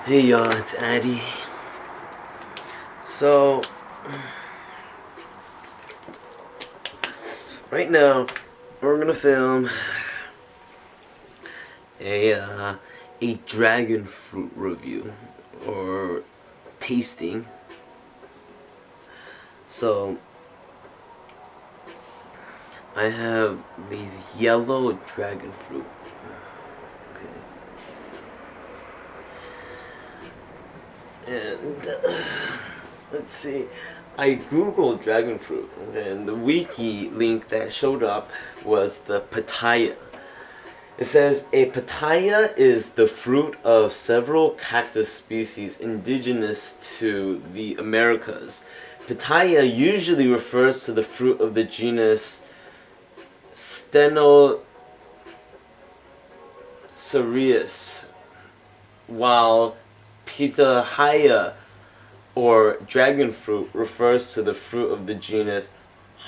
Hey y'all, it's Addy. So, right now, we're gonna film a dragon fruit review, or tasting. So, I have these yellow dragon fruit. And let's see, I googled dragon fruit, okay, and the wiki link that showed up was the pitaya. It says a pitaya is the fruit of several cactus species indigenous to the Americas. Pitaya usually refers to the fruit of the genus Stenocereus, while pitahaya, or dragon fruit, refers to the fruit of the genus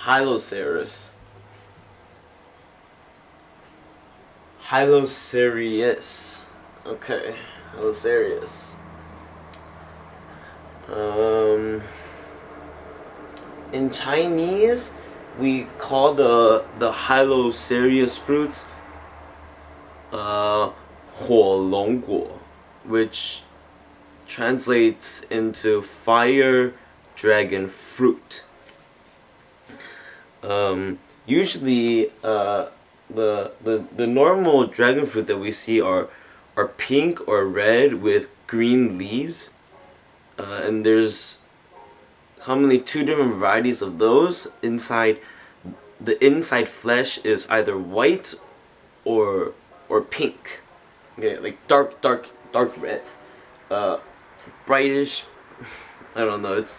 Hylocereus. Okay, Hylocereus. In Chinese, we call the Hylocereus fruits 火龙果, which translates into fire dragon fruit. Usually, the normal dragon fruit that we see are pink or red with green leaves, and there's commonly two different varieties of those. The inside flesh is either white or pink. Okay, like dark red. Brightish, I don't know, it's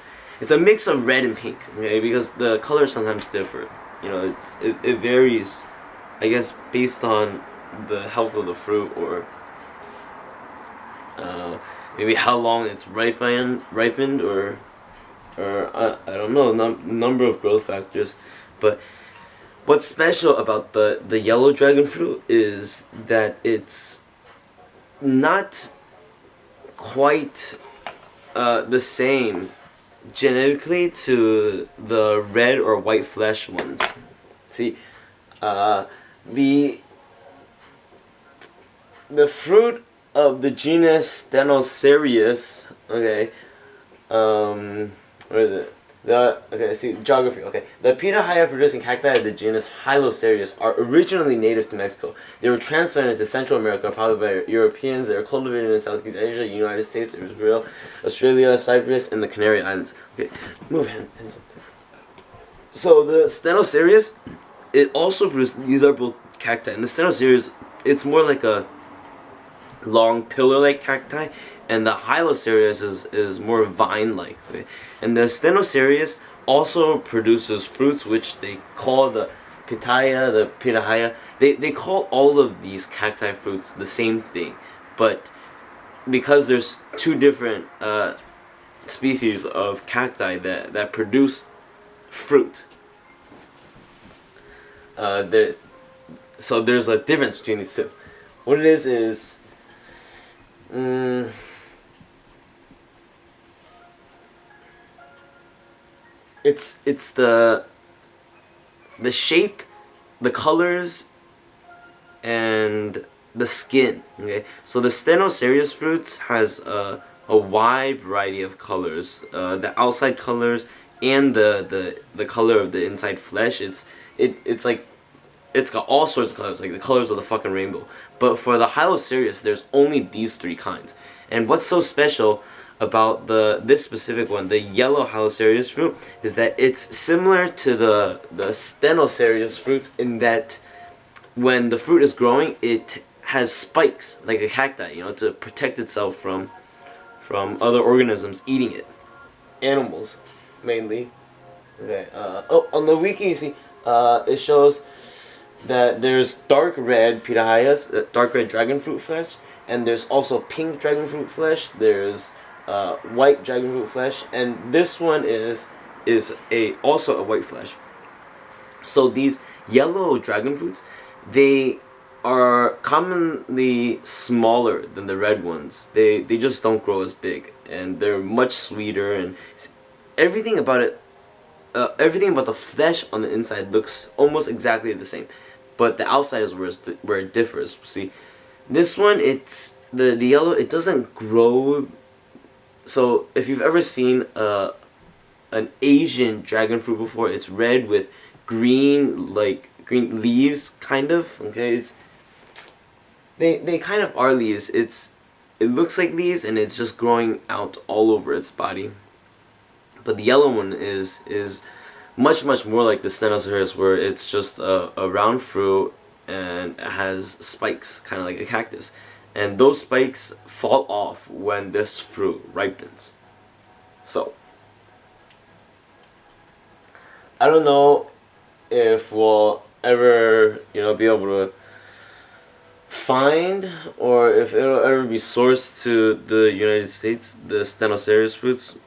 a mix of red and pink, okay, because the colors sometimes differ. You know, it varies, I guess, based on the health of the fruit, or maybe how long it's ripened, or I don't know, number of growth factors. But what's special about the yellow dragon fruit is that it's not quite the same genetically to the red or white flesh ones. See, the fruit of the genus Stenocereus, okay, where is it? See, geography, okay. The pitahaya producing cacti of the genus Hylocereus are originally native to Mexico. They were transplanted to Central America, probably by Europeans. They are cultivated in Southeast Asia, United States, Israel, Australia, Cyprus, and the Canary Islands. Okay, move hand. So the Stenocereus, it also produces, these are both cacti, and the Stenocereus, it's more like a long pillar-like cacti, and the Hylocereus is more vine-like. Okay? And the Stenocereus also produces fruits which they call the pitaya, the pitahaya. They call all of these cacti fruits the same thing, but because there's two different species of cacti that produce fruit, so there's a difference between these two. What it is it's the shape, the colors, and the skin. Okay, so the Stenocereus fruits has a wide variety of colors. The outside colors and the color of the inside flesh. It's like, it's got all sorts of colors, like the colors of the fucking rainbow. But for the Hylocereus, there's only these three kinds. And what's so special about this specific one, the yellow Hylocereus fruit, is that it's similar to the Stenocereus fruits in that when the fruit is growing, it has spikes like a cacti, you know, to protect itself from other organisms eating it, animals mainly. Okay. On the wiki, you see, it shows that there's dark red pitahayas, dark red dragon fruit flesh, and there's also pink dragon fruit flesh. There's white dragon fruit flesh, and this one is also a white flesh. So these yellow dragon fruits, they are commonly smaller than the red ones. They just don't grow as big, and they're much sweeter, and everything about it, everything about the flesh on the inside looks almost exactly the same, but the outside is where it differs. See, this one, it's the yellow. It doesn't grow. So if you've ever seen an Asian dragon fruit before, it's red with green, like green leaves, kind of. Okay, it's they kind of are leaves. It looks like leaves, and it's just growing out all over its body. But the yellow one is much more like the Stenocereus, where it's just a round fruit and it has spikes, kind of like a cactus. And those spikes fall off when this fruit ripens. So, I don't know if we'll ever, be able to find, or if it'll ever be sourced to the United States, the Stenocereus fruits,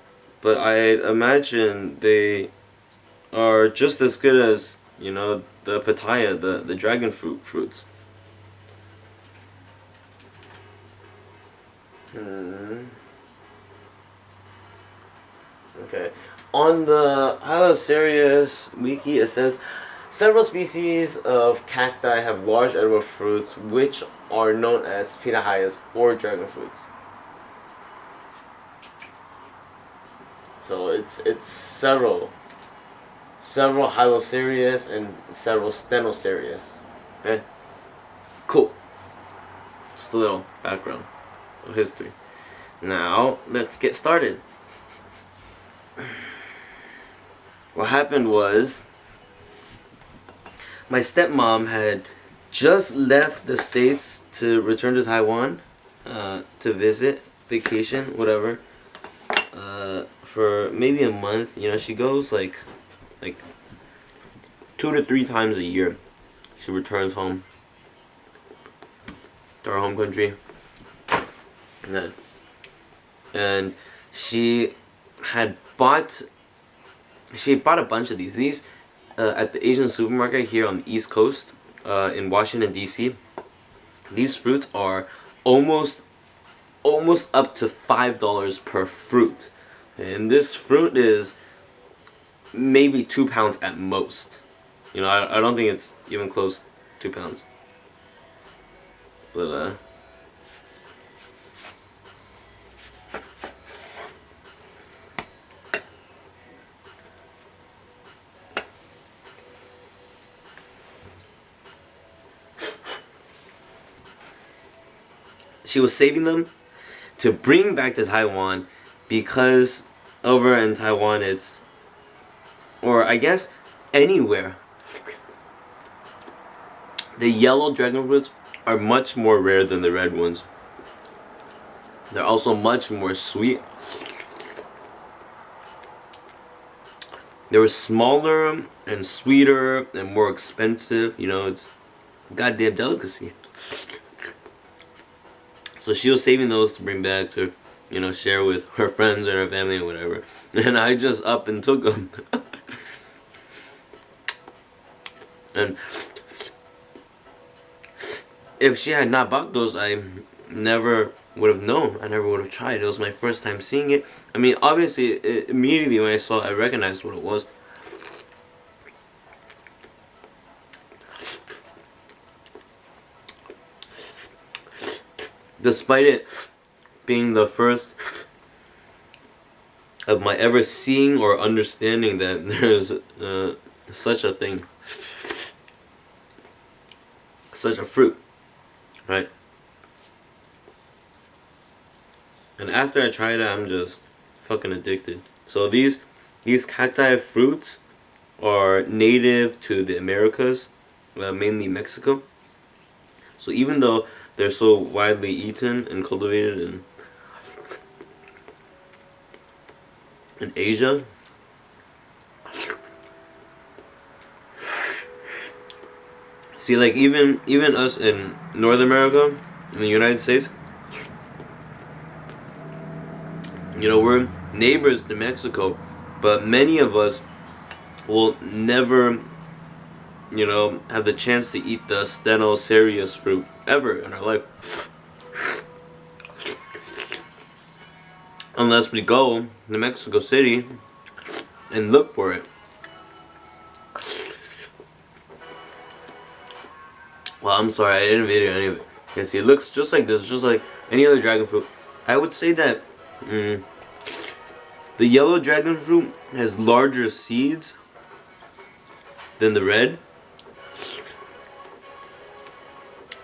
but I imagine they are just as good as, the pitaya, the dragon fruits. Okay. On the Hylocereus wiki, it says several species of cacti have large edible fruits, which are known as pitahayas or dragon fruits. So it's several Hylocereus and several Stenocereus. Okay, cool. Just a little background of history. Now let's get started. What happened was, my stepmom had just left the States to return to Taiwan to visit, vacation, whatever, for maybe a month. She goes like 2 to 3 times a year. She returns home to her home country, and she bought a bunch of these at the Asian supermarket here on the East Coast, in Washington DC. These fruits are almost up to $5 per fruit, and this fruit is maybe 2 pounds at most. I don't think it's even close to 2 pounds. But she was saving them to bring back to Taiwan, because over in Taiwan or I guess anywhere, the yellow dragon fruits are much more rare than the red ones. They're also much more sweet. They were smaller and sweeter and more expensive. It's a goddamn delicacy. So she was saving those to bring back to, share with her friends and her family or whatever. And I just up and took them. And if she had not bought those, I never would have known. I never would have tried. It was my first time seeing it. I mean, obviously, immediately when I saw it, I recognized what it was. Despite it being the first of my ever seeing or understanding that there's such a thing, such a fruit, right? And after I tried it, I'm just fucking addicted. So these cacti fruits are native to the Americas, mainly Mexico. So even though they're so widely eaten and cultivated in Asia, see, like even us in North America, in the United States, we're neighbors to Mexico, but many of us will never you know, have the chance to eat the Stenoserius fruit ever in our life. Unless we go to Mexico City and look for it. Well, I'm sorry, I didn't video any of it. You see, it looks just like this, just like any other dragon fruit. I would say that the yellow dragon fruit has larger seeds than the red.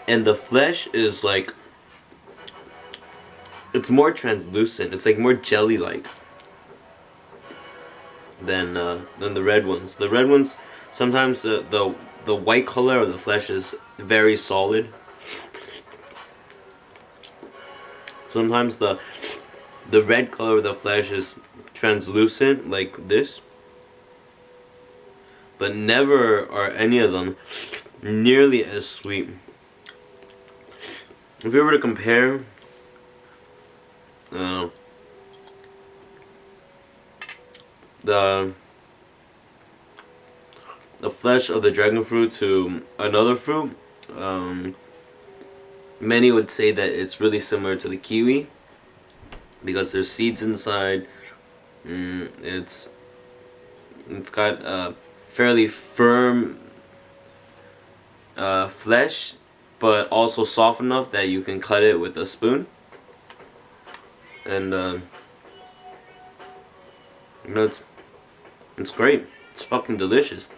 And the flesh is like, it's more translucent. It's like more jelly-like than the red ones. The red ones, sometimes the white color of the flesh is very solid. Sometimes the red color of the flesh is translucent like this. But never are any of them nearly as sweet. If we were to compare the flesh of the dragon fruit to another fruit, many would say that it's really similar to the kiwi because there's seeds inside. It's got a fairly firm flesh, but also soft enough that you can cut it with a spoon. And you know, it's great. It's fucking delicious.